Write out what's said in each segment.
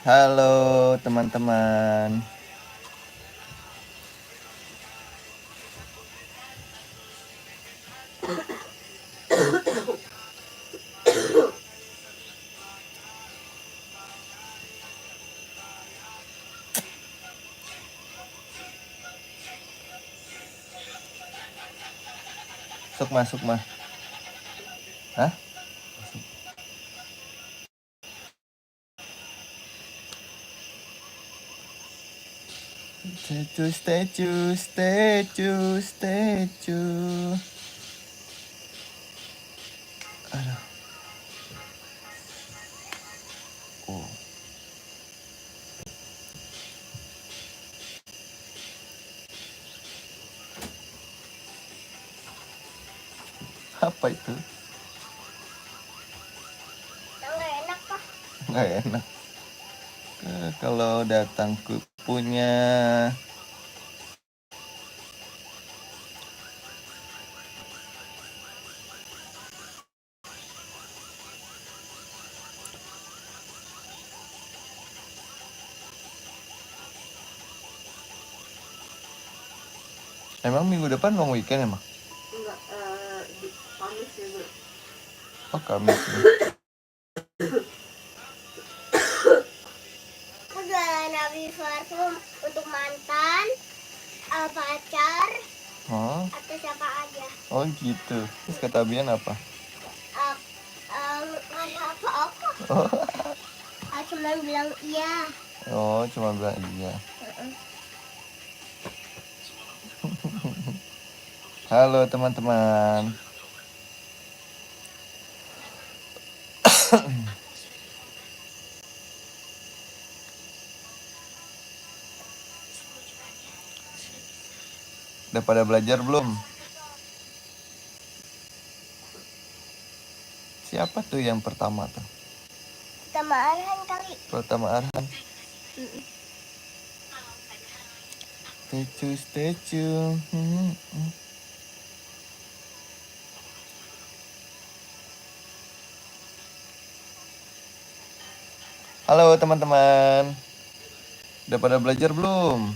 Halo teman-teman. Masuk mah. Hah? Statue. Aduh. Oh. Apa itu? Nggak enak, Pak. Nggak enak. Kalau datang ke punya Emang minggu depan long weekend emang? Enggak, Kamis ya, Bu. Oh, Kamis. Aku jualan parfum untuk mantan, pacar, atau siapa aja. Oh gitu. Terus kata Bian apa? Nggak ada apa-apa. Cuma bilang iya. Oh, cuma bilang iya. Halo teman-teman. Udah pada belajar belum? Siapa tuh yang pertama tuh? Pertama Arhan kali. Pertama Arhan. Statue. Halo teman-teman. Udah pada belajar belum?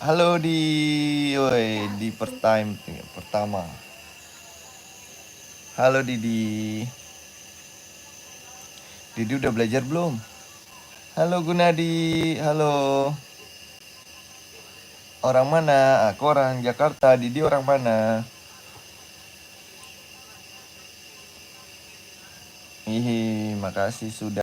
Halo di pertama. Halo Didi. Didi udah belajar belum? Halo Gunadi. Halo. Orang mana? Aku orang Jakarta. Didi orang mana? Makasih sudah